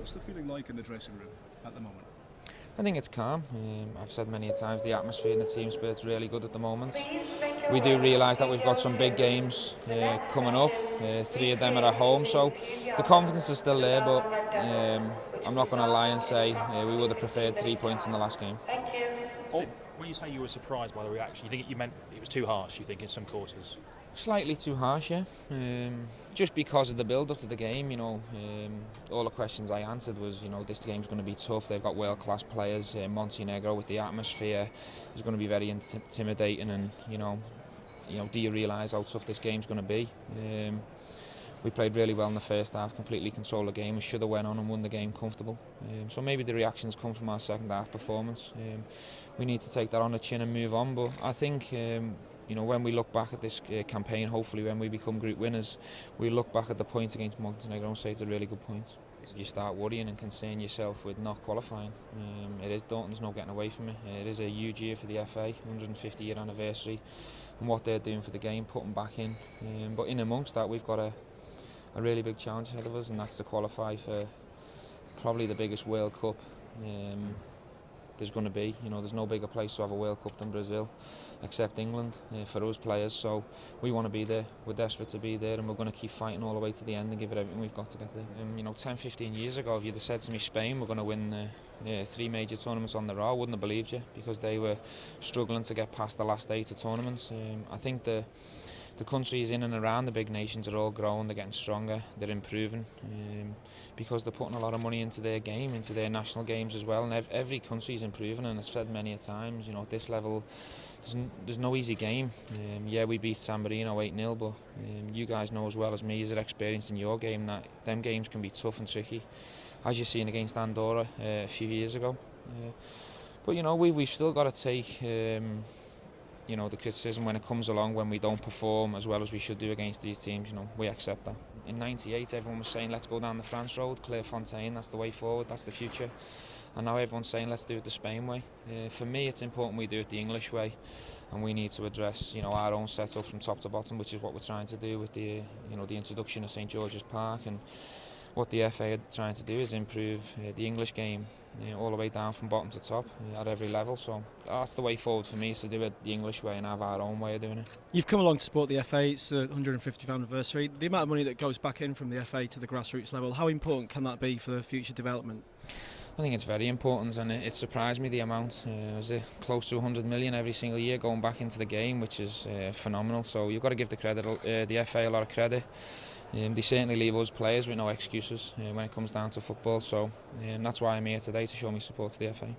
What's the feeling like in the dressing room at the moment? I think it's calm. I've said many a times the atmosphere and the team spirit's really good at the moment. We do realise that we've got some big games coming up. 3 of them are at home, so the confidence is still there, but I'm not going to lie and say we would have preferred 3 points in the last game. When you say you were surprised by the reaction, you think you meant it was too harsh, you think, in some quarters? Slightly too harsh, yeah. Just because of the build-up to the game, all the questions I answered was, this game's going to be tough. They've got world-class players. Montenegro with the atmosphere is going to be very intimidating, and do you realise how tough this game's going to be? We played really well in the first half, completely controlled the game. We should have went on and won the game comfortable. So maybe the reactions come from our second half performance. We need to take that on the chin and move on. But I think, when we look back at this campaign, hopefully when we become group winners, we look back at the point against Montenegro and say it's a really good point. You start worrying and concern yourself with not qualifying. It is daunting, there's no getting away from it. It is a huge year for the FA, 150 year anniversary, and what they're doing for the game, putting back in. But in amongst that, we've got a really big challenge ahead of us, and that's to qualify for probably the biggest World Cup there's going to be. There's no bigger place to have a World Cup than Brazil, except England, for us players. So we want to be there. We're desperate to be there, and we're going to keep fighting all the way to the end and give it everything we've got to get there. 10, 15 years ago, if you'd have said to me Spain were going to win 3 major tournaments on the row, I wouldn't have believed you, because they were struggling to get past the last 8 of tournaments. I think the countries in and around the big nations are all growing, they're getting stronger, they're improving, because they're putting a lot of money into their game, into their national games as well, and every country is improving, and I've said many a times, at this level there's no easy game. We beat San Marino 8-0, but you guys know as well as me, as an experienced in your game, that them games can be tough and tricky, as you've seen against Andorra a few years ago. But we've still got to take the criticism when it comes along, when we don't perform as well as we should do against these teams. We accept that. In '98, everyone was saying, let's go down the France road, Clairefontaine, that's the way forward, that's the future. And now everyone's saying, let's do it the Spain way. For me, it's important we do it the English way, and we need to address, our own setup from top to bottom, which is what we're trying to do with the, the introduction of St George's Park. And what the FA are trying to do is improve the English game all the way down from bottom to top at every level. So that's the way forward for me, is to do it the English way and have our own way of doing it. You've come along to support the FA, it's the 150th anniversary. The amount of money that goes back in from the FA to the grassroots level, how important can that be for future development? I think it's very important, and it surprised me the amount. Was it close to 100 million every single year going back into the game, which is phenomenal. So you've got to give the FA a lot of credit. They certainly leave us players with no excuses when it comes down to football, so that's why I'm here today, to show my support to the FA.